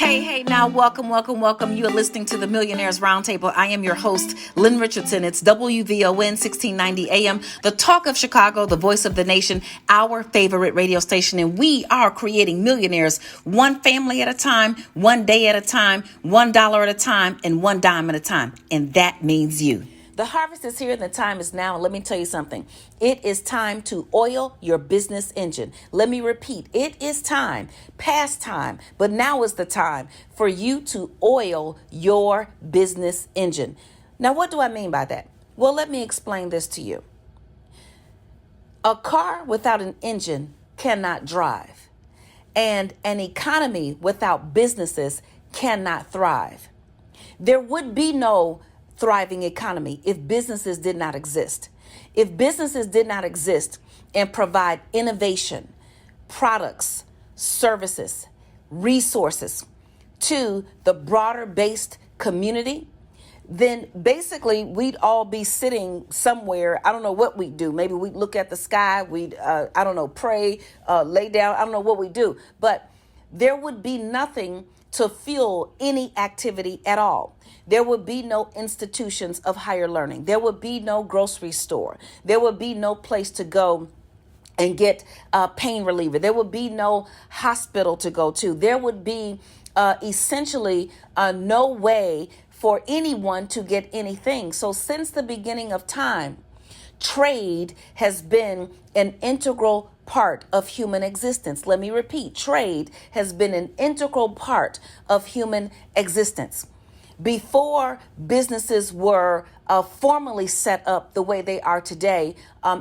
Hey, now welcome. You are listening to the Millionaires Roundtable. I am your host, Lynn Richardson. It's WVON 1690 AM, the talk of Chicago, the voice of the nation, our favorite radio station. And we are creating millionaires one family at a time, one day at a time, $1 at a time, and one dime at a time. And that means you. The harvest is here and the time is now. And let me tell you something. It is time to oil your business engine. Let me repeat. It is time, past time, but now is the time for you to oil your business engine. Now, what do I mean by that? Well, let me explain this to you. A car without an engine cannot drive, and an economy without businesses cannot thrive. There would be no thriving economy if businesses did not exist. If businesses did not exist and provide innovation, products, services, resources to the broader based community, then basically we'd all be sitting somewhere. I don't know what we'd do. Maybe we'd look at the sky. We'd, pray, lay down. I don't know what we do. But there would be nothing to fuel any activity at all. There would be no institutions of higher learning. There would be no grocery store. There would be no place to go and get pain reliever. There would be no hospital to go to. There would be essentially no way for anyone to get anything. So since the beginning of time, trade has been an integral part of human existence. Let me repeat, trade has been an integral part of human existence. Before businesses were formally set up the way they are today,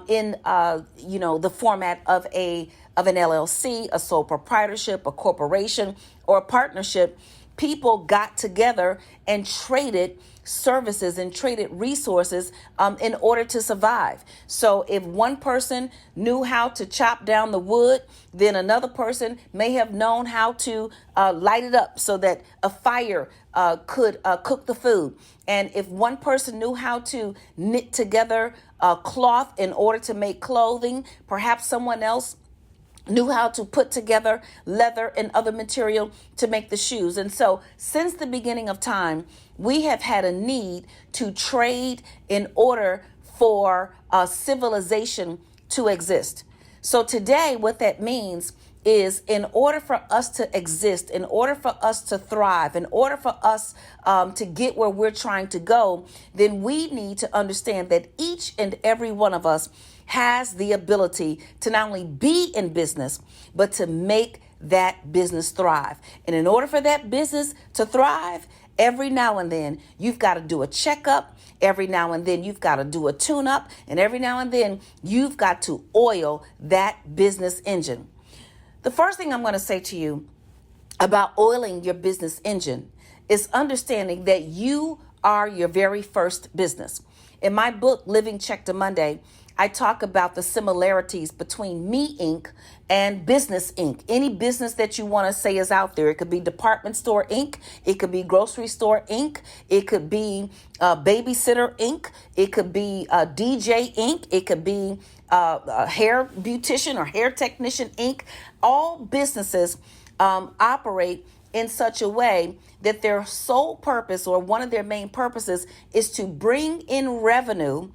in the format of an LLC, a sole proprietorship, a corporation, or a partnership, people got together and traded services and traded resources in order to survive. So if one person knew how to chop down the wood, then another person may have known how to light it up so that a fire could cook the food. And if one person knew how to knit together cloth in order to make clothing, perhaps someone else knew how to put together leather and other material to make the shoes. And so since the beginning of time, we have had a need to trade in order for civilization to exist. So today, what that means is in order for us to exist, in order for us to thrive, in order for us to get where we're trying to go, then we need to understand that each and every one of us has the ability to not only be in business, but to make that business thrive. And in order for that business to thrive, every now and then you've got to do a checkup. Every now and then you've got to do a tune-up. And every now and then you've got to oil that business engine. The first thing I'm going to say to you about oiling your business engine is understanding that you are your very first business. In my book, Living Check to Monday, I talk about the similarities between Me Inc. and Business Inc. Any business that you want to say is out there. It could be Department Store Inc. It could be Grocery Store Inc. It could be Babysitter Inc. It could be DJ Inc. It could be a hair beautician or hair technician Inc. All businesses operate in such a way that their sole purpose or one of their main purposes is to bring in revenue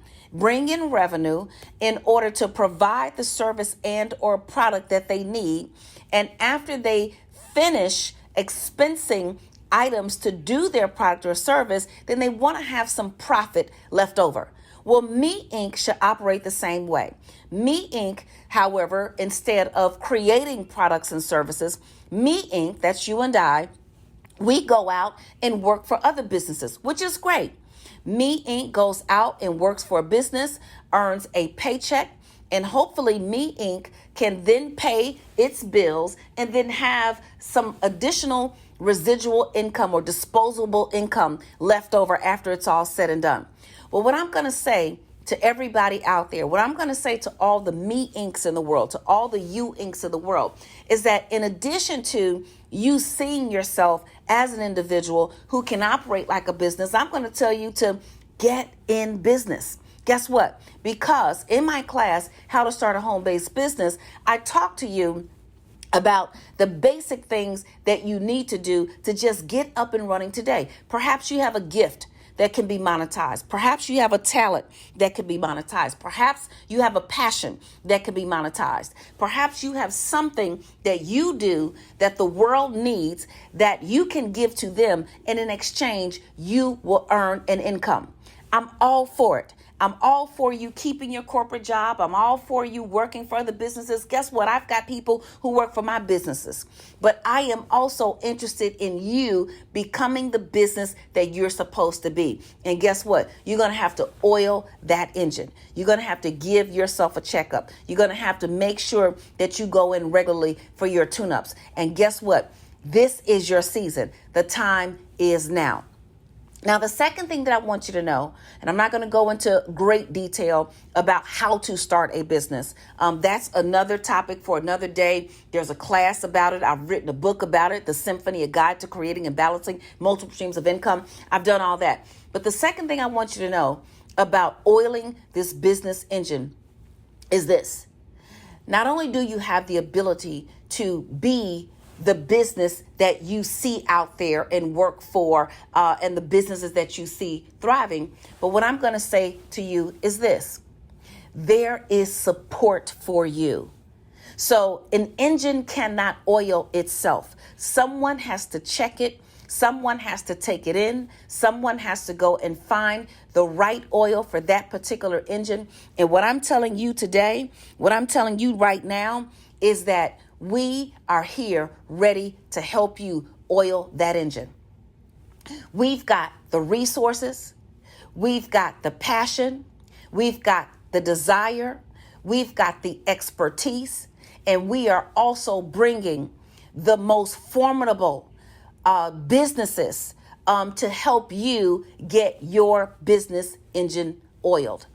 in order to provide the service and or product that they need. And after they finish expensing items to do their product or service, then they want to have some profit left over. Well, Me Inc. should operate the same way. Me Inc., however, instead of creating products and services, Me Inc., that's you and I, we go out and work for other businesses, which is great. Me Inc. goes out and works for a business, earns a paycheck, and hopefully Me Inc. can then pay its bills and then have some additional residual income or disposable income left over after it's all said and done. Well, what I'm going to say to everybody out there, what I'm going to say to all the Me Incs in the world, to all the You Incs in the world, is that in addition to you seeing yourself as an individual who can operate like a business, I'm going to tell you to get in business. Guess what? Because in my class, How to Start a Home-Based Business, I talk to you about the basic things that you need to do to just get up and running today. Perhaps you have a gift that can be monetized. Perhaps you have a talent that can be monetized. Perhaps you have a passion that can be monetized. Perhaps you have something that you do that the world needs that you can give to them, and in exchange, you will earn an income. I'm all for it. I'm all for you keeping your corporate job. I'm all for you working for other businesses. Guess what? I've got people who work for my businesses. But I am also interested in you becoming the business that you're supposed to be. And guess what? You're going to have to oil that engine. You're going to have to give yourself a checkup. You're going to have to make sure that you go in regularly for your tune-ups. And guess what? This is your season. The time is now. Now, the second thing that I want you to know, and I'm not going to go into great detail about how to start a business. That's another topic for another day. There's a class about it. I've written a book about it, The Symphony, a Guide to Creating and Balancing Multiple Streams of Income. I've done all that. But the second thing I want you to know about oiling this business engine is this. Not only do you have the ability to be the business that you see out there and work for, and the businesses that you see thriving. But what I'm going to say to you is this: there is support for you. So an engine cannot oil itself. Someone has to check it. Someone has to take it in. Someone has to go and find the right oil for that particular engine. And what I'm telling you today, what I'm telling you right now is that we are here ready to help you oil that engine. We've got the resources. We've got the passion. We've got the desire. We've got the expertise. And we are also bringing the most formidable businesses to help you get your business engine oiled.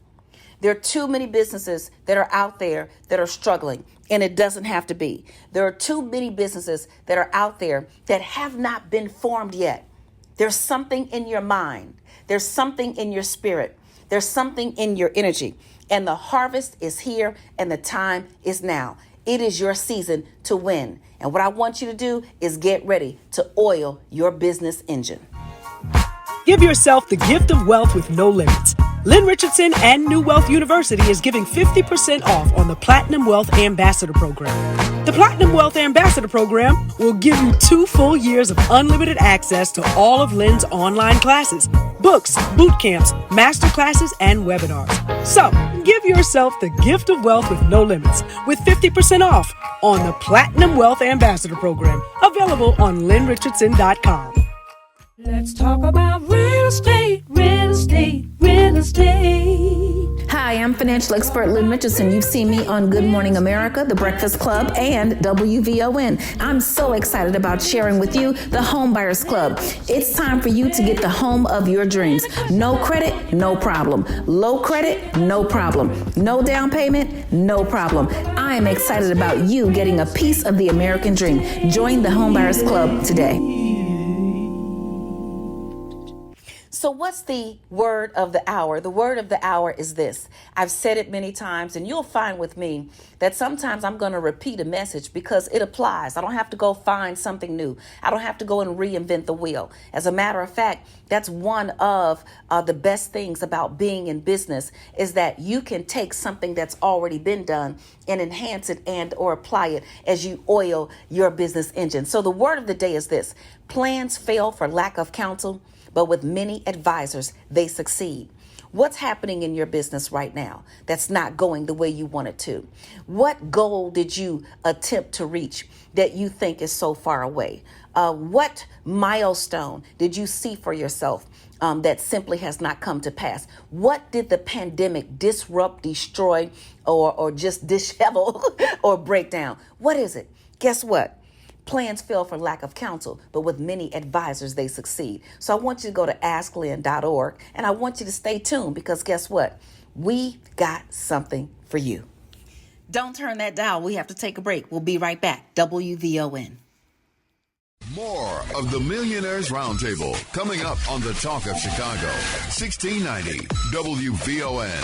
There are too many businesses that are out there that are struggling, and it doesn't have to be. There are too many businesses that are out there that have not been formed yet. There's something in your mind. There's something in your spirit. There's something in your energy. And the harvest is here, and the time is now. It is your season to win. And what I want you to do is get ready to oil your business engine. Give yourself the gift of wealth with no limits. Lynn Richardson and New Wealth University is giving 50% off on the Platinum Wealth Ambassador Program. The Platinum Wealth Ambassador Program will give you 2 full years of unlimited access to all of Lynn's online classes, books, boot camps, master classes, and webinars. So, give yourself the gift of wealth with no limits with 50% off on the Platinum Wealth Ambassador Program, available on lynnrichardson.com. Let's talk about real estate, real estate, real estate. Hi, I'm financial expert Lynn Richardson. You've seen me on Good Morning America, The Breakfast Club, and WVON. I'm so excited about sharing with you the Home Buyers Club. It's time for you to get the home of your dreams. No credit, no problem. Low credit, no problem. No down payment, no problem. I am excited about you getting a piece of the American dream. Join the Home Buyers Club today. So what's the word of the hour? The word of the hour is this. I've said it many times, and you'll find with me that sometimes I'm going to repeat a message because it applies. I don't have to go find something new. I don't have to go and reinvent the wheel. As a matter of fact, that's one of the best things about being in business is that you can take something that's already been done and enhance it and or apply it as you oil your business engine. So the word of the day is this: plans fail for lack of counsel, but with many advisors, they succeed. What's happening in your business right now that's not going the way you want it to? What goal did you attempt to reach that you think is so far away? What milestone did you see for yourself that simply has not come to pass? What did the pandemic disrupt, destroy, or just dishevel or break down? What is it? Guess what? Plans fail for lack of counsel, but with many advisors, they succeed. So I want you to go to asklynn.org, and I want you to stay tuned because guess what? We got something for you. Don't turn that dial. We have to take a break. We'll be right back. WVON. More of the Millionaires Roundtable coming up on the Talk of Chicago, 1690 WVON.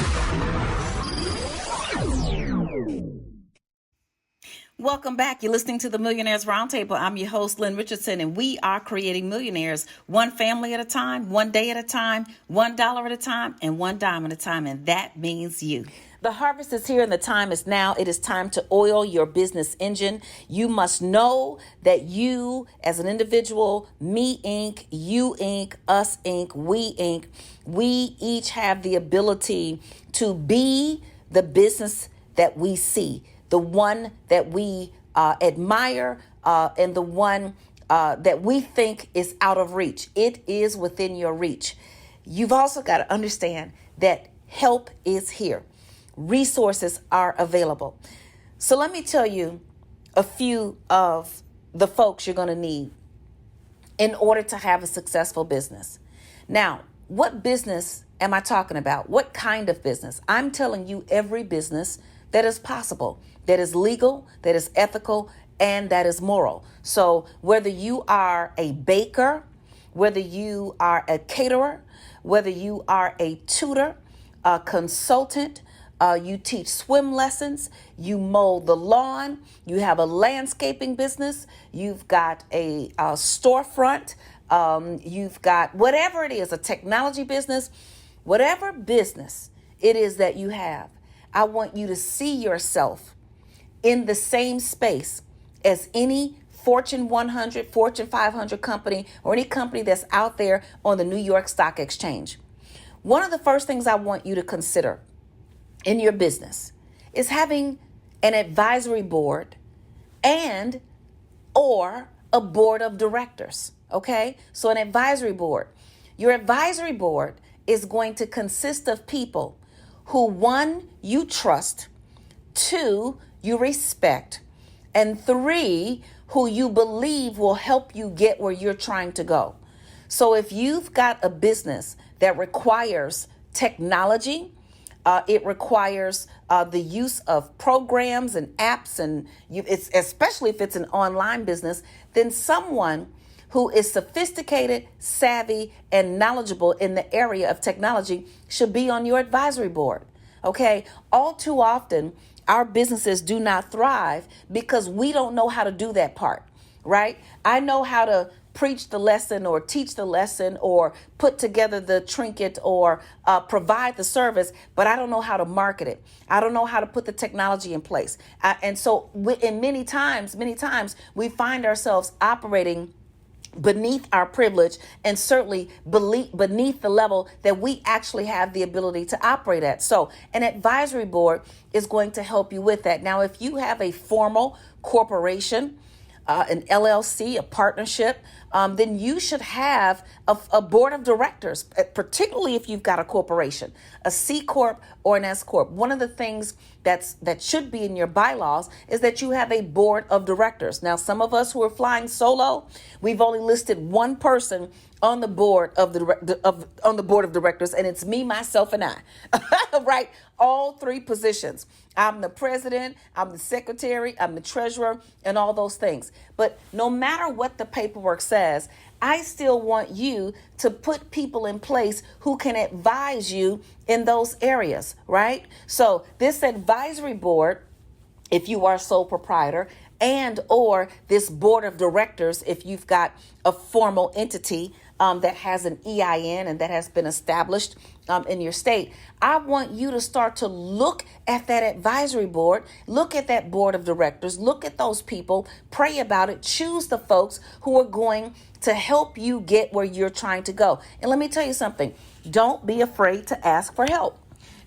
Welcome back. You're listening to the Millionaires Roundtable. I'm your host, Lynn Richardson, and we are creating millionaires one family at a time, one day at a time, $1 at a time, and one dime at a time. And that means you. The harvest is here and the time is now. It is time to oil your business engine. You must know that you, as an individual, me Inc., you Inc., us Inc., we Inc., we each have the ability to be the business that we see, the one that we admire, and the one that we think is out of reach. It is within your reach. You've also got to understand that help is here. Resources are available. So let me tell you a few of the folks you're going to need in order to have a successful business. Now, what business am I talking about? What kind of business? I'm telling you every business that is possible, that is legal, that is ethical, and that is moral. So whether you are a baker, whether you are a caterer, whether you are a tutor, a consultant, you teach swim lessons, you mow the lawn, you have a landscaping business, you've got a storefront, you've got whatever it is, a technology business, whatever business it is that you have, I want you to see yourself in the same space as any Fortune 100, Fortune 500 company, or any company that's out there on the New York Stock Exchange. One of the first things I want you to consider in your business is having an advisory board and or a board of directors. Okay, so an advisory board. Your advisory board is going to consist of people who, one, you trust, two, you respect, and three, who you believe will help you get where you're trying to go. So if you've got a business that requires technology, it requires the use of programs and apps, and it's especially if it's an online business, then someone who is sophisticated, savvy, and knowledgeable in the area of technology should be on your advisory board. Okay? All too often, our businesses do not thrive because we don't know how to do that part, right? I know how to preach the lesson or teach the lesson or put together the trinket or provide the service, but I don't know how to market it. I don't know how to put the technology in place. And so many times, we find ourselves operating beneath our privilege and certainly beneath the level that we actually have the ability to operate at. So an advisory board is going to help you with that. Now, if you have a formal corporation, an LLC, a partnership, then you should have a board of directors, particularly if you've got a corporation, a C Corp or an S Corp. One of the things that should be in your bylaws is that you have a board of directors. Now, some of us who are flying solo, we've only listed one person on the board of directors, and it's me, myself, and I. Right? All three positions. I'm the president, I'm the secretary, I'm the treasurer, and all those things. But no matter what the paperwork says, I still want you to put people in place who can advise you in those areas, right? So this advisory board, if you are sole proprietor, and or this board of directors, if you've got a formal entity that has an EIN and that has been established in your state, I want you to start to look at that advisory board, look at that board of directors, look at those people, pray about it, choose the folks who are going to help you get where you're trying to go. And let me tell you something, don't be afraid to ask for help.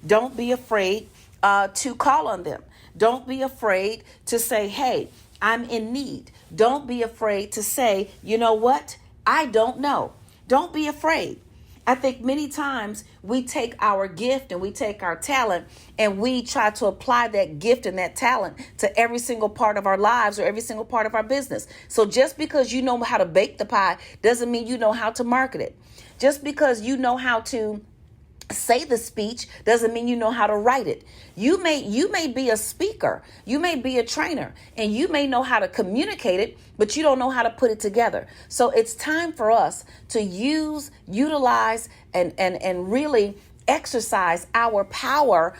Don't be afraid to call on them. Don't be afraid to say, hey, I'm in need. Don't be afraid to say, you know what? I don't know. Don't be afraid. I think many times we take our gift and we take our talent and we try to apply that gift and that talent to every single part of our lives or every single part of our business. So just because you know how to bake the pie doesn't mean you know how to market it. Just because you know how to say the speech doesn't mean you know how to write it. You may be a speaker, you may be a trainer, and you may know how to communicate it, but you don't know how to put it together. So it's time for us to utilize and really exercise our power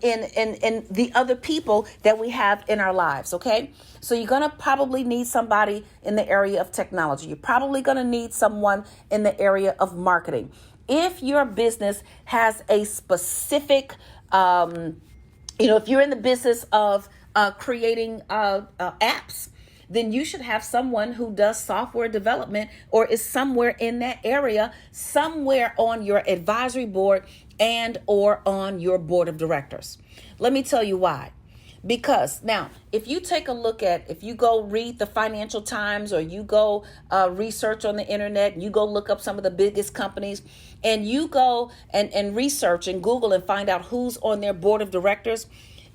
in the other people that we have in our lives. Okay, so you're gonna probably need somebody in the area of technology. You're probably gonna need someone in the area of marketing. If your business has a specific, if you're in the business of creating apps, then you should have someone who does software development or is somewhere in that area, somewhere on your advisory board and or on your board of directors. Let me tell you why. Because now, if you take a look at, if you go read the Financial Times or you go research on the internet, and you go look up some of the biggest companies, and you go and research and Google and find out who's on their board of directors,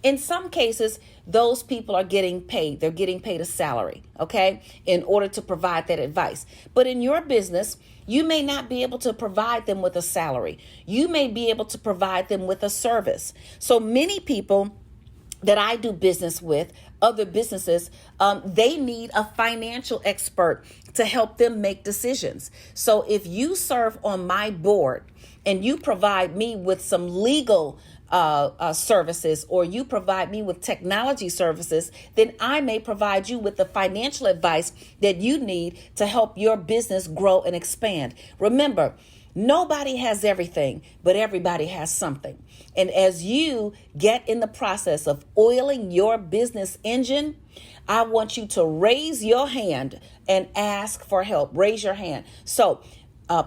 in some cases, those people are getting paid. They're getting paid a salary, okay, in order to provide that advice. But in your business, you may not be able to provide them with a salary. You may be able to provide them with a service. So many people that I do business with, other businesses, they need a financial expert to help them make decisions. So if you serve on my board and you provide me with some legal services, or you provide me with technology services, then I may provide you with the financial advice that you need to help your business grow and expand. Remember, nobody has everything, but everybody has something. And as you get in the process of oiling your business engine, I want you to raise your hand and ask for help. Raise your hand. So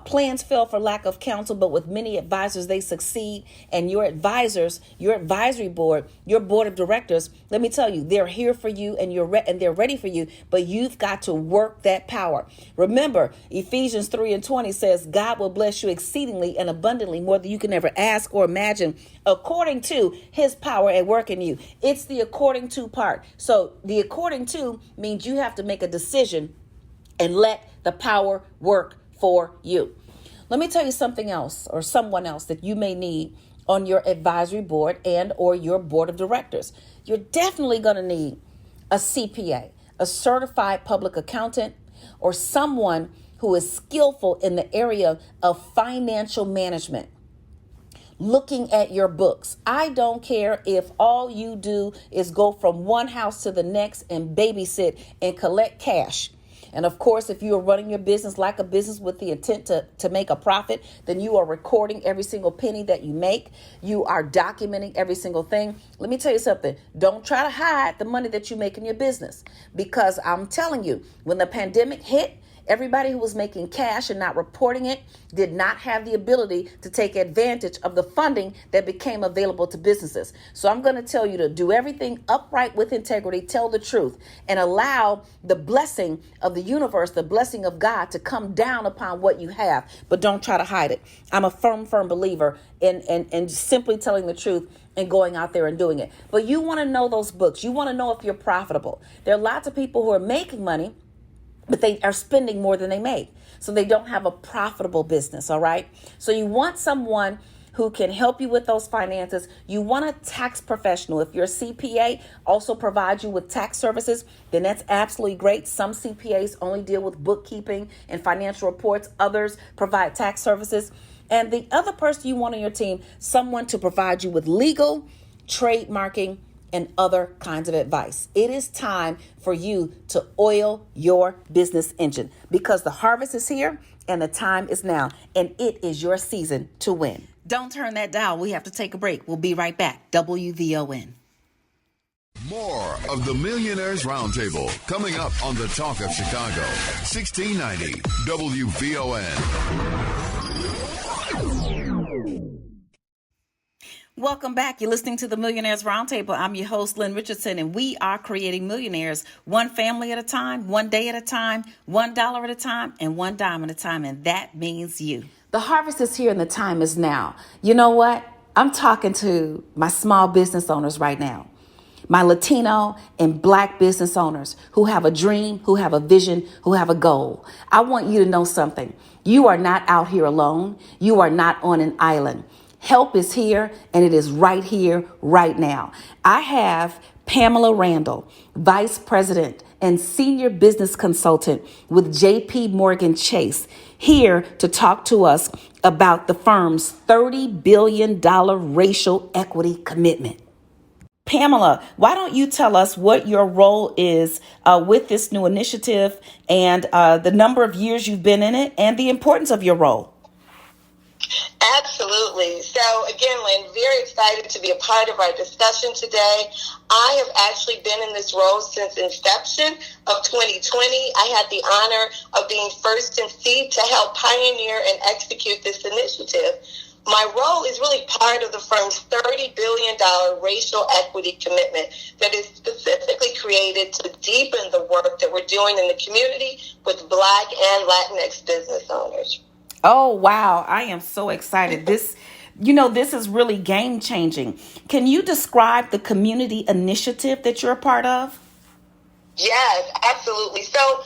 plans fail for lack of counsel, but with many advisors, they succeed. And your advisors, your advisory board, your board of directors, let me tell you, they're here for you and they're ready for you, but you've got to work that power. Remember, Ephesians 3:20 says, God will bless you exceedingly and abundantly, more than you can ever ask or imagine, according to his power at work in you. It's the according to part. So the according to means you have to make a decision and let the power work for you. Let me tell you something else, or someone else that you may need on your advisory board and or your board of directors. You're definitely going to need a CPA, a certified public accountant, or someone who is skillful in the area of financial management. Looking at your books. I don't care if all you do is go from one house to the next and babysit and collect cash. And of course, if you are running your business like a business with the intent to make a profit, then you are recording every single penny that you make. You are documenting every single thing. Let me tell you something. Don't try to hide the money that you make in your business, because I'm telling you, when the pandemic hit, everybody who was making cash and not reporting it did not have the ability to take advantage of the funding that became available to businesses. So I'm going to tell you to do everything upright with integrity, tell the truth, and allow the blessing of the universe, the blessing of God to come down upon what you have, but don't try to hide it. I'm a firm believer in simply telling the truth and going out there and doing it. But you want to know those books. You want to know if you're profitable. There are lots of people who are making money, but they are spending more than they make. So they don't have a profitable business, all right? So you want someone who can help you with those finances. You want a tax professional. If your CPA also provides you with tax services, then that's absolutely great. Some CPAs only deal with bookkeeping and financial reports. Others provide tax services. And the other person you want on your team, someone to provide you with legal, trademarking, and other kinds of advice. It is time for you to oil your business engine, because the harvest is here and the time is now, and it is your season to win. Don't turn that dial. We have to take a break. We'll be right back. WVON. More of the Millionaires Roundtable coming up on the Talk of Chicago, 1690 WVON. Welcome back. You're listening to the Millionaires Roundtable. I'm your host, Lynn Richardson, and we are creating millionaires one family at a time, one day at a time, $1 at a time, and one dime at a time. And that means you. The harvest is here and the time is now. You know what? I'm talking to my small business owners right now. My Latino and Black business owners who have a dream, who have a vision, who have a goal. I want you to know something. You are not out here alone. You are not on an island. Help is here, and it is right here, right now. I have Pamela Randall, Vice President and Senior Business Consultant with JP Morgan Chase, here to talk to us about the firm's $30 billion racial equity commitment. Pamela, why don't you tell us what your role is with this new initiative and the number of years you've been in it and the importance of your role? Absolutely. So again, Lynn, very excited to be a part of our discussion today. I have actually been in this role since inception of 2020. I had the honor of being first in seat to help pioneer and execute this initiative. My role is really part of the firm's $30 billion racial equity commitment that is specifically created to deepen the work that we're doing in the community with Black and Latinx business owners. Oh, wow. I am so excited. This is really game changing. Can you describe the community initiative that you're a part of? Yes, absolutely. So,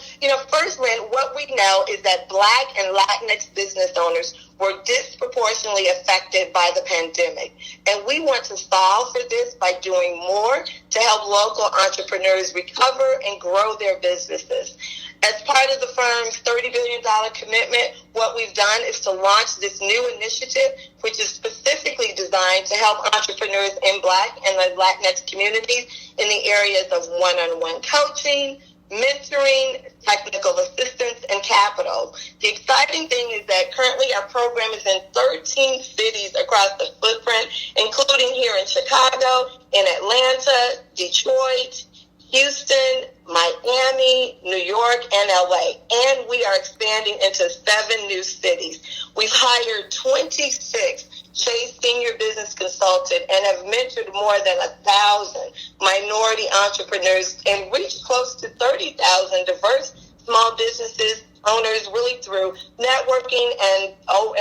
first, Lynn, what we know is that Black and Latinx business owners were disproportionately affected by the pandemic. And we want to solve for this by doing more to help local entrepreneurs recover and grow their businesses. As part of the firm's $30 billion commitment, what we've done is to launch this new initiative, which is specifically designed to help entrepreneurs in Black and the Latinx communities in the areas of one-on-one coaching, mentoring, technical assistance, and capital. The exciting thing is that currently our program is in 13 cities across the footprint, including here in Chicago, in Atlanta, Detroit, Houston, Miami, New York, and LA. And we are expanding into 7 new cities. We've hired 26 Chase Senior Business Consultant and have mentored more than 1,000 minority entrepreneurs and reached close to 30,000 diverse small businesses owners really through networking and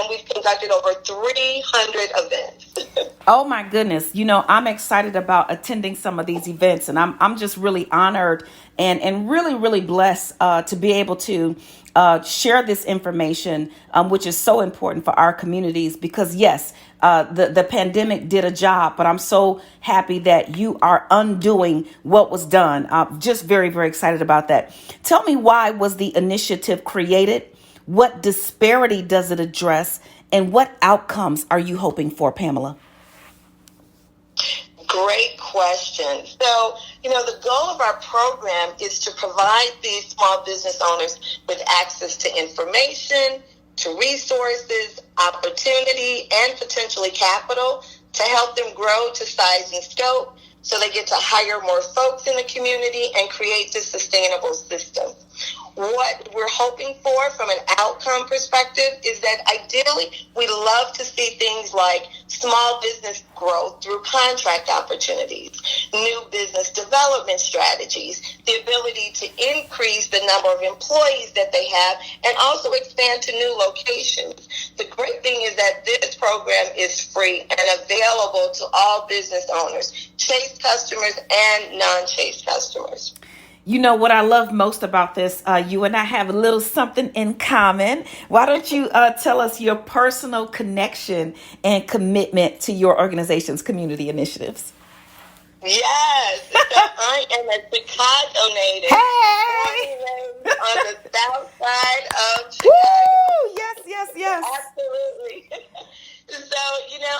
we've conducted over 300 events. Oh my goodness. I'm excited about attending some of these events, and I'm just really honored and really, really blessed to be able to share this information, which is so important for our communities because, yes, the pandemic did a job, but I'm so happy that you are undoing what was done. Just very, very excited about that. Tell me, why was the initiative created? What disparity does it address? And what outcomes are you hoping for, Pamela? Great question. So, the goal of our program is to provide these small business owners with access to information, to resources, opportunity, and potentially capital to help them grow to size and scope so they get to hire more folks in the community and create this sustainable system. What we're hoping for from an outcome perspective is that ideally we love to see things like small business growth through contract opportunities, new business development strategies, the ability to increase the number of employees that they have, and also expand to new locations. The great thing is that this program is free and available to all business owners, Chase customers and non-Chase customers. What I love most about this, you and I have a little something in common. Why don't you tell us your personal connection and commitment to your organization's community initiatives? Yes, so I am a Chicago native. Hey! On the south side of Chicago. Woo! Yes. Absolutely. So,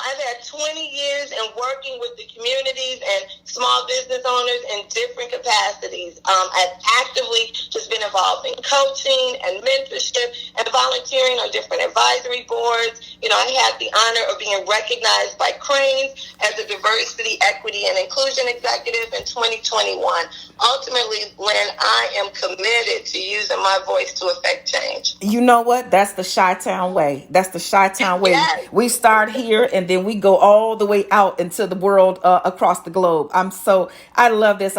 I've had 20 years in working with the communities and small business owners in different capacities. I've actively just been involved in coaching and mentorship and volunteering on different advisory boards. I had the honor of being recognized by Cranes as a diversity, equity, and inclusion executive in 2021. Ultimately, Lynn, I am committed to using my voice to affect change. You know what? That's the Chi-Town way. Yes. We start here and then we go all the way out into the world across the globe. I love this.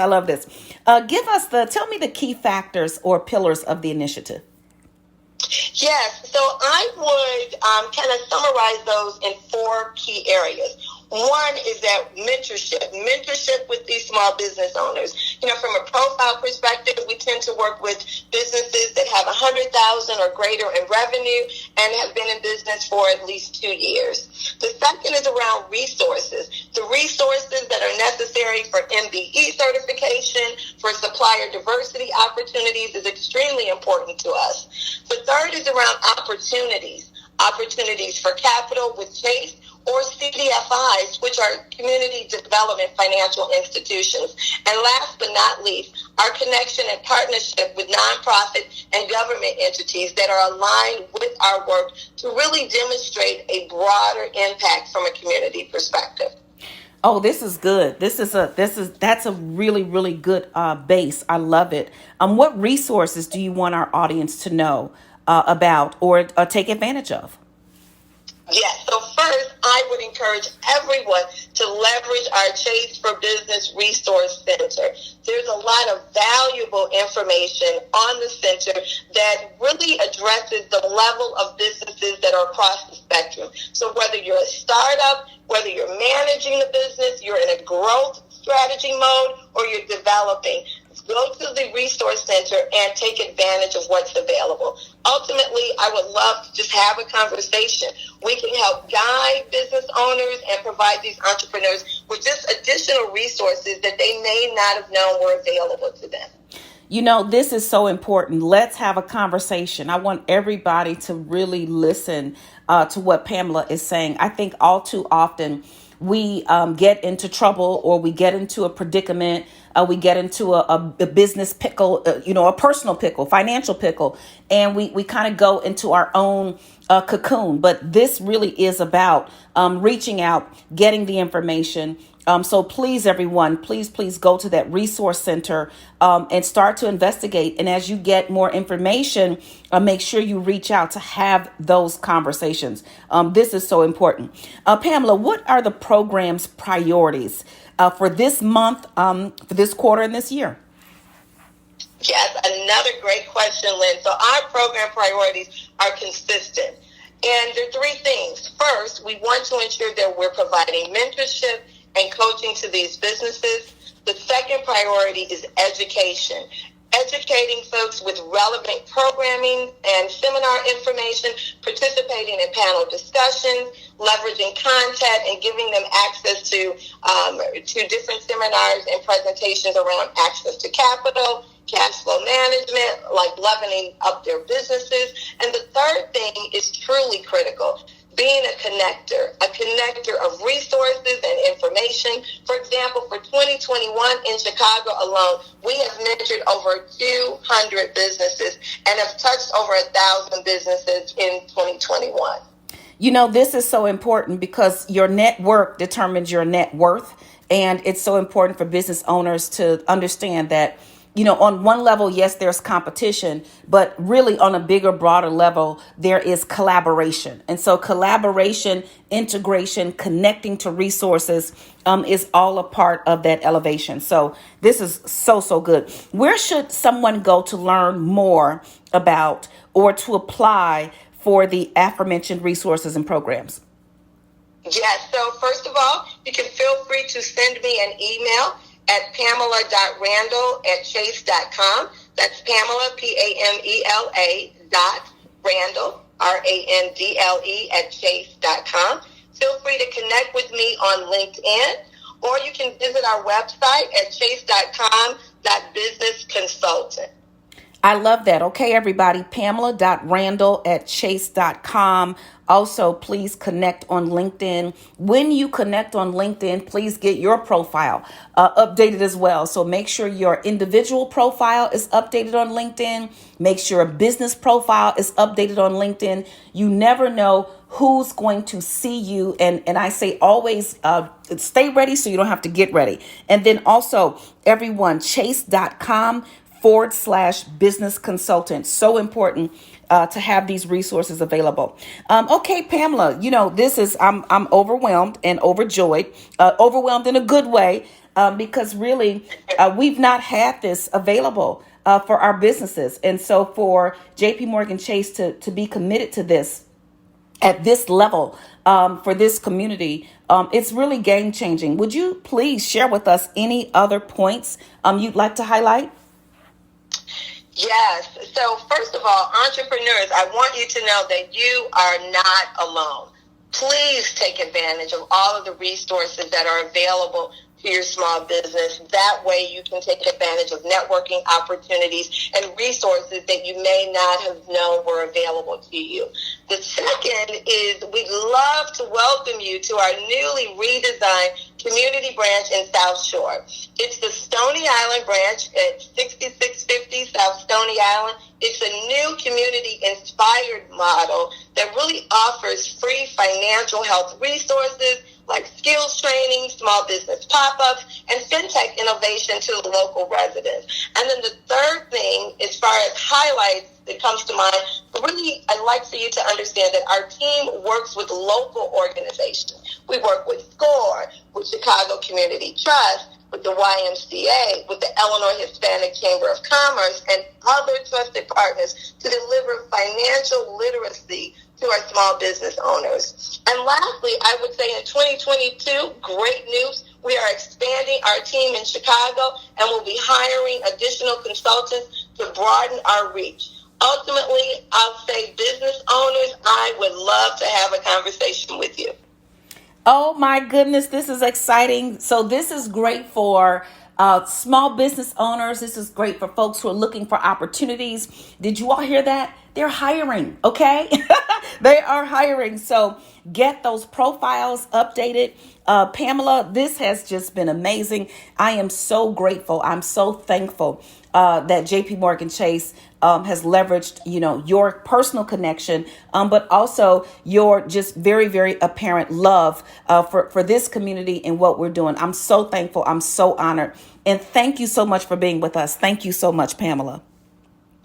Tell me the key factors or pillars of the initiative. Yes, so I would kind of summarize those in 4 key areas. One is that mentorship with these small business owners. From a profile perspective, we tend to work with businesses that have 100,000 or greater in revenue and have been in business for at least 2 years. The second is around resources. The resources that are necessary for MBE certification, for supplier diversity opportunities is extremely important to us. The third is around opportunities. opportunities for capital with Chase, or CDFIs, which are Community Development Financial Institutions. And last but not least, our connection and partnership with nonprofit and government entities that are aligned with our work to really demonstrate a broader impact from a community perspective. Oh, this is good. That's a really, really good base. I love it. What resources do you want our audience to know about or take advantage of? Yes. So first, I would encourage everyone to leverage our Chase for Business Resource Center. There's a lot of valuable information on the center that really addresses the level of businesses that are across the spectrum. So whether you're a startup, whether you're managing the business, you're in a growth strategy mode, or you're developing, go to the resource center and take advantage of what's available. Ultimately, I would love to just have a conversation. We can help guide business owners and provide these entrepreneurs with just additional resources that they may not have known were available to them. You know, this is so important. Let's have a conversation. I want everybody to really listen to what Pamela is saying. I think all too often we get into trouble, or we get into a predicament. We get into a business pickle, a personal pickle, financial pickle, and we kind of go into our own cocoon. But this really is about reaching out, getting the information. So please, everyone, please go to that resource center and start to investigate. And as you get more information, make sure you reach out to have those conversations. This is so important. Pamela, what are the program's priorities for this month, for this quarter and this year? Yes, another great question, Lynn. So our program priorities are consistent. And there are three things. First, we want to ensure that we're providing mentorship and coaching to these businesses. The second priority is education. Educating folks with relevant programming and seminar information, participating in panel discussions, leveraging content, and giving them access to different seminars and presentations around access to capital, cash flow management, like leveling up their businesses. And the third thing is truly critical: being a connector of resources and information. For example, for 2021 in Chicago alone, we have mentored over 200 businesses and have touched over 1,000 businesses in 2021. You know, this is so important because your network determines your net worth. And it's so important for business owners to understand that, on one level, yes, there's competition, but really on a bigger, broader level, there is collaboration. And so collaboration, integration, connecting to resources is all a part of that elevation. So this is so good. Where should someone go to learn more about or to apply for the aforementioned resources and programs? Yes. So first of all, you can feel free to send me an email at pamela.randle@chase.com. That's Pamela, PAMELA .Randle, RANDLE @chase.com. Feel free to connect with me on LinkedIn, or you can visit our website at chase.com.businessconsultant. I love that. Okay, everybody, Pamela.Randle@chase.com. Also, please connect on LinkedIn. When you connect on LinkedIn, please get your profile updated as well. So make sure your individual profile is updated on LinkedIn. Make sure a business profile is updated on LinkedIn. You never know who's going to see you. And I say always stay ready so you don't have to get ready. And then also, everyone, chase.com/business consultant. So important to have these resources available. Okay, Pamela, this is, I'm overwhelmed and overjoyed, overwhelmed in a good way, because really we've not had this available for our businesses. And so for JP Morgan Chase to be committed to this at this level for this community, it's really game changing. Would you please share with us any other points you'd like to highlight? Yes. So first of all, entrepreneurs, I want you to know that you are not alone. Please take advantage of all of the resources that are available to your small business. That way you can take advantage of networking opportunities and resources that you may not have known were available to you. The second is we'd love to welcome you to our newly redesigned community branch in South Shore. It's the Stony Island branch at 6650 South Stony Island. It's a new community-inspired model that really offers free financial health resources like skills training, small business pop-ups, and fintech innovation to the local residents. And then the third thing, as far as highlights that comes to mind, really, I'd like for you to understand that our team works with local organizations. We work with SCORE, with Chicago Community Trust, with the YMCA, with the Illinois Hispanic Chamber of Commerce, and other trusted partners to deliver financial literacy to our small business owners. And lastly, I would say in 2022, great news, we are expanding our team in Chicago and we'll be hiring additional consultants to broaden our reach. Ultimately, I'll say business owners, I would love to have a conversation with you. Oh my goodness, this is exciting. So this is great for small business owners. This is great for folks who are looking for opportunities. Did you all hear that? They're hiring, okay? They are hiring. So get those profiles updated. Pamela, this has just been amazing. I am so grateful. I'm so thankful that JP Morgan Chase has leveraged, your personal connection, but also your just very, very apparent love for this community and what we're doing. I'm so thankful. I'm so honored. And thank you so much for being with us. Thank you so much, Pamela.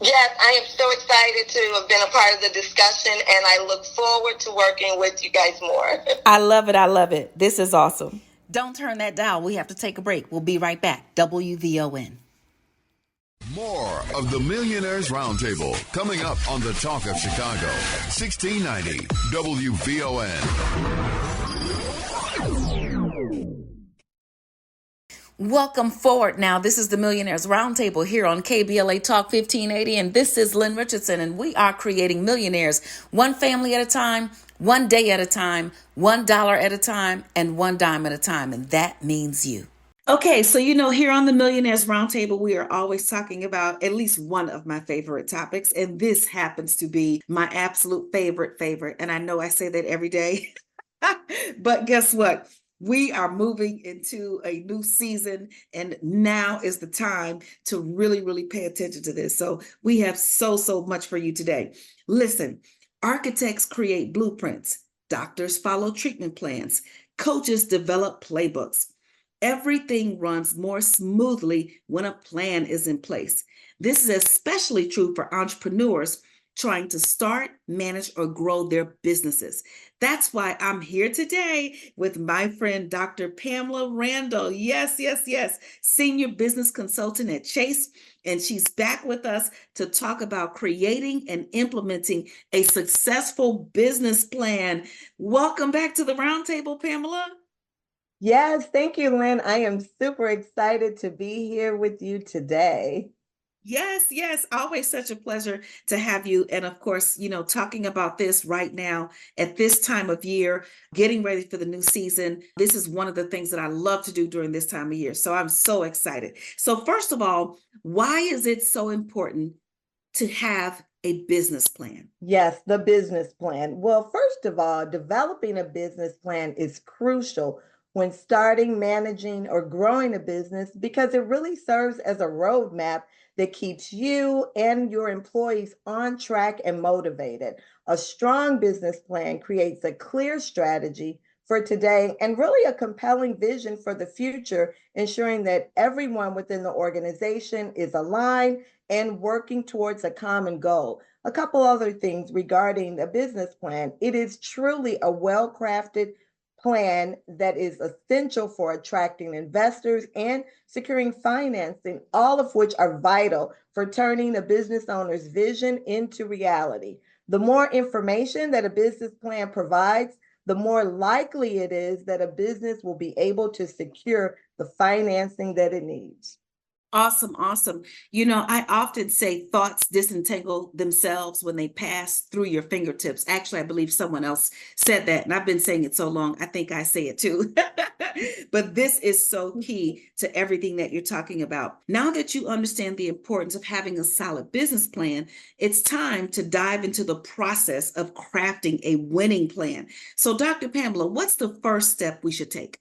Yes, I am so excited to have been a part of the discussion, and I look forward to working with you guys more. I love it. I love it. This is awesome. Don't turn that dial. We have to take a break. We'll be right back. WVON. More of the Millionaires Roundtable coming up on the Talk of Chicago, 1690 WVON. Welcome forward now. This is the Millionaires Roundtable here on KBLA Talk 1580, and this is Lynn Richardson, and we are creating millionaires one family at a time, one day at a time, $1 at a time, and one dime at a time, and that means you. Okay, so here on the Millionaires Roundtable, we are always talking about at least one of my favorite topics, and this happens to be my absolute favorite, and I know I say that every day, but guess what? We are moving into a new season, and now is the time to really, really pay attention to this. So we have so much for you today. Listen, architects create blueprints, doctors follow treatment plans, coaches develop playbooks. Everything runs more smoothly when a plan is in place. This is especially true for entrepreneurs trying to start, manage, or grow their businesses. That's why I'm here today with my friend, Dr. Pamela Randall. Yes, senior business consultant at Chase. And she's back with us to talk about creating and implementing a successful business plan. Welcome back to the Roundtable, Pamela. Yes, thank you, Lynn. I am super excited to be here with you today. Yes. Always such a pleasure to have you. And of course, talking about this right now at this time of year, getting ready for the new season. This is one of the things that I love to do during this time of year. So I'm so excited. So first of all, why is it so important to have a business plan? Yes, the business plan. Well, first of all, developing a business plan is crucial when starting, managing, or growing a business because it really serves as a roadmap that keeps you and your employees on track and motivated. A strong business plan creates a clear strategy for today and really a compelling vision for the future, ensuring that everyone within the organization is aligned and working towards a common goal. A couple other things regarding a business plan. It is truly a well-crafted plan that is essential for attracting investors and securing financing, all of which are vital for turning a business owner's vision into reality. The more information that a business plan provides, the more likely it is that a business will be able to secure the financing that it needs. Awesome, awesome. I often say thoughts disentangle themselves when they pass through your fingertips. Actually, I believe someone else said that, and I've been saying it so long, I think I say it too. But this is so key to everything that you're talking about. Now that you understand the importance of having a solid business plan, it's time to dive into the process of crafting a winning plan. So, Dr. Pamela, what's the first step we should take?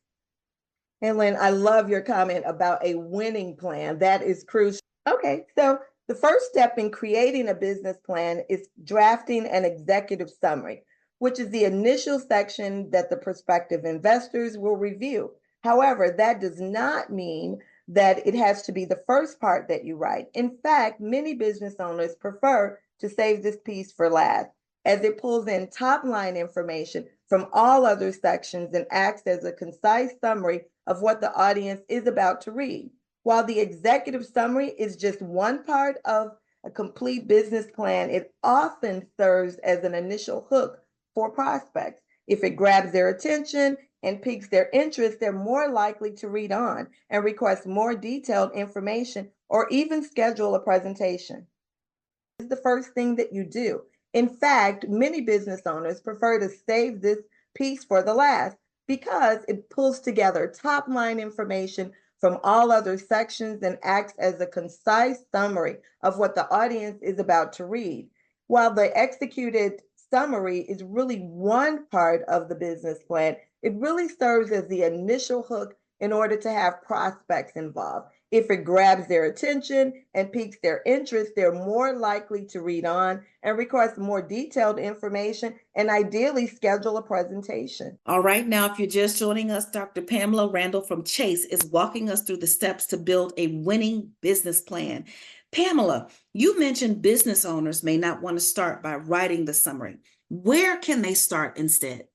And Lynn, I love your comment about a winning plan. That is crucial. Okay, so the first step in creating a business plan is drafting an executive summary, which is the initial section that the prospective investors will review. However, that does not mean that it has to be the first part that you write. In fact, many business owners prefer to save this piece for last, as it pulls in top line information from all other sections and acts as a concise summary of what the audience is about to read. While the executive summary is just one part of a complete business plan, it often serves as an initial hook for prospects. If it grabs their attention and piques their interest, they're more likely to read on and request more detailed information or even schedule a presentation. This is the first thing that you do. In fact, many business owners prefer to save this piece for the last because it pulls together top line information from all other sections and acts as a concise summary of what the audience is about to read. While the executed summary is really one part of the business plan, it really serves as the initial hook in order to have prospects involved. If it grabs their attention and piques their interest, they're more likely to read on and request more detailed information and ideally schedule a presentation. All right, now, if you're just joining us, Dr. Pamela Randall from Chase is walking us through the steps to build a winning business plan. Pamela, you mentioned business owners may not want to start by writing the summary. Where can they start instead?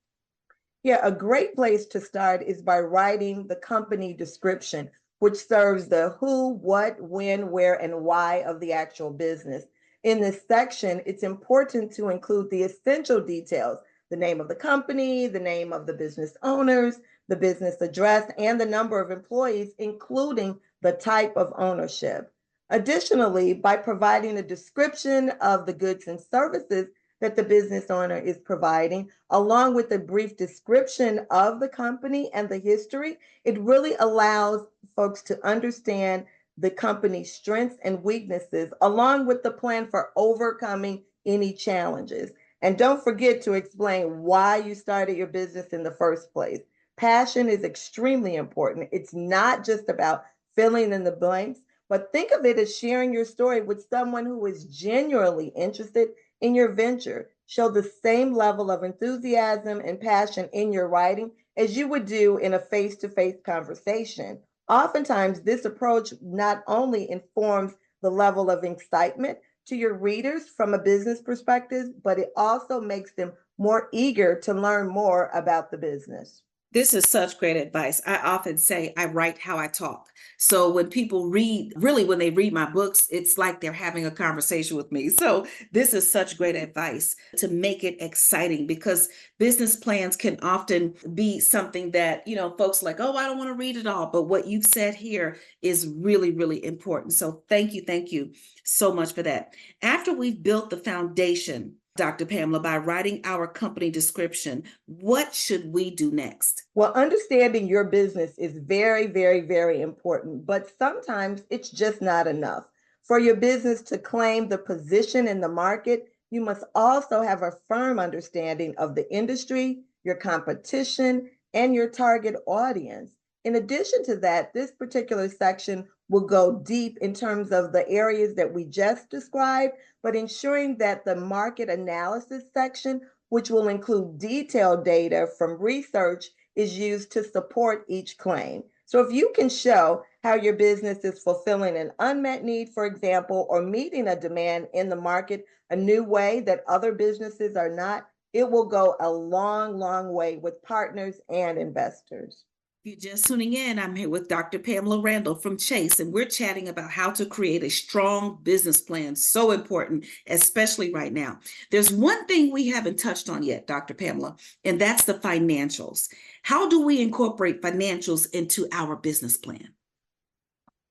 Yeah, a great place to start is by writing the company description, which serves the who, what, when, where, and why of the actual business. In this section, it's important to include the essential details: the name of the company, the name of the business owners, the business address, and the number of employees, including the type of ownership. Additionally, by providing a description of the goods and services that the business owner is providing, along with a brief description of the company and the history, it really allows folks to understand the company's strengths and weaknesses, along with the plan for overcoming any challenges. And don't forget to explain why you started your business in the first place. Passion is extremely important. It's not just about filling in the blanks, but think of it as sharing your story with someone who is genuinely interested in your venture. Show the same level of enthusiasm and passion in your writing as you would do in a face-to-face conversation. Oftentimes, this approach not only informs the level of excitement to your readers from a business perspective, but it also makes them more eager to learn more about the business. This is such great advice. I often say I write how I talk. So when people read, really when they read my books, it's like they're having a conversation with me. So this is such great advice to make it exciting, because business plans can often be something that, folks like, oh, I don't want to read it all. But what you've said here is really, really important. So thank you so much for that. After we've built the foundation, Dr. Pamela, by writing our company description, what should we do next? Well, understanding your business is very, very, very important, but sometimes it's just not enough. For your business to claim the position in the market, you must also have a firm understanding of the industry, your competition, and your target audience. In addition to that, this particular section will go deep in terms of the areas that we just described, but ensuring that the market analysis section, which will include detailed data from research, is used to support each claim. So if you can show how your business is fulfilling an unmet need, for example, or meeting a demand in the market a new way that other businesses are not, it will go a long, long way with partners and investors. If you're just tuning in, I'm here with Dr. Pamela Randall from Chase, and we're chatting about how to create a strong business plan. So important, especially right now. There's one thing we haven't touched on yet, Dr. Pamela, and that's the financials. How do we incorporate financials into our business plan?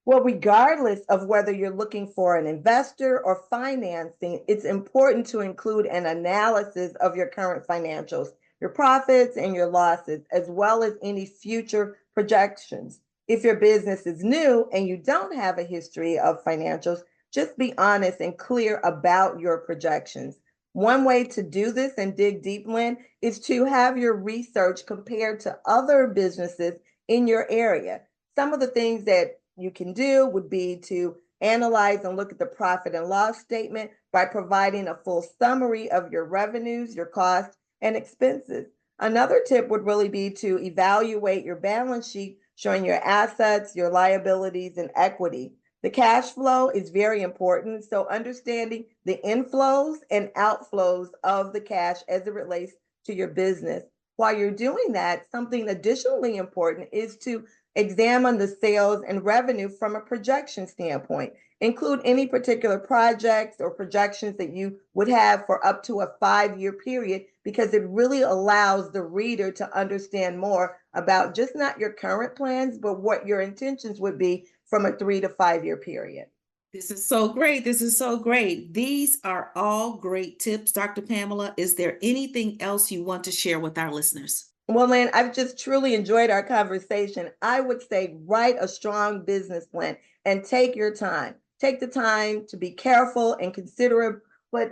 Well, regardless of whether you're looking for an investor or financing, it's important to include an analysis of your current financials, your profits and your losses, as well as any future projections. If your business is new and you don't have a history of financials, just be honest and clear about your projections. One way to do this and dig deep, Lynn, is to have your research compared to other businesses in your area. Some of the things that you can do would be to analyze and look at the profit and loss statement by providing a full summary of your revenues, your costs, and expenses. Another tip would really be to evaluate your balance sheet, showing your assets, your liabilities, and equity. The cash flow is very important. So, understanding the inflows and outflows of the cash as it relates to your business. While you're doing that, something additionally important is to examine the sales and revenue from a projection standpoint. Include any particular projects or projections that you would have for up to a 5-year period, because it really allows the reader to understand more about just not your current plans, but what your intentions would be from a 3 to 5-year period. This is so great. This is so great. These are all great tips, Dr. Pamela. Is there anything else you want to share with our listeners? Well, Lynn, I've just truly enjoyed our conversation. I would say write a strong business plan and take your time. Take the time to be careful and considerate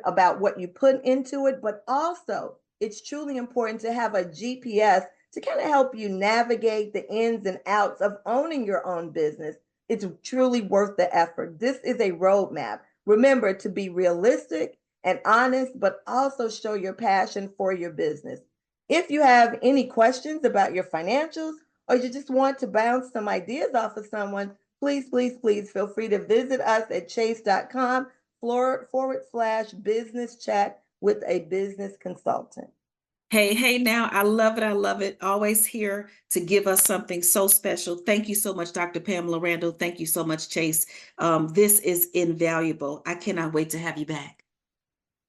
about what you put into it, but also it's truly important to have a GPS to kind of help you navigate the ins and outs of owning your own business. It's truly worth the effort. This is a roadmap. Remember to be realistic and honest, but also show your passion for your business. If you have any questions about your financials, or you just want to bounce some ideas off of someone, please feel free to visit us at chase.com/business chat with a business consultant. Hey, now, I love it. I love it. Always here to give us something so special. Thank you so much, Dr. Pamela Randall. Thank you so much, Chase. This is invaluable. I cannot wait to have you back.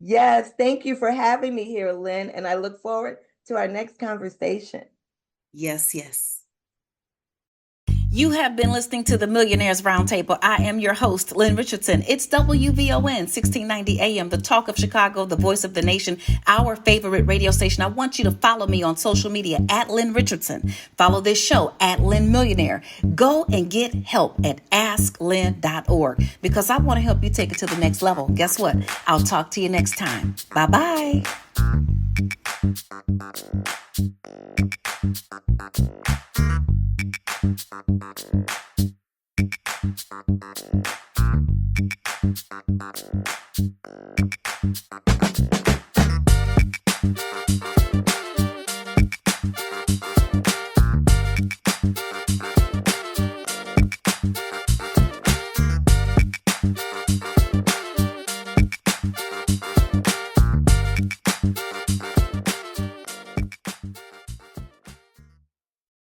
Yes, thank you for having me here, Lynn, and I look forward to our next conversation. Yes. You have been listening to the Millionaires Roundtable. I am your host, Lynn Richardson. It's WVON 1690 AM, the talk of Chicago, the voice of the nation, our favorite radio station. I want you to follow me on social media at Lynn Richardson. Follow this show at Lynn Millionaire. Go and get help at asklynn.org, because I want to help you take it to the next level. Guess what? I'll talk to you next time. Bye-bye.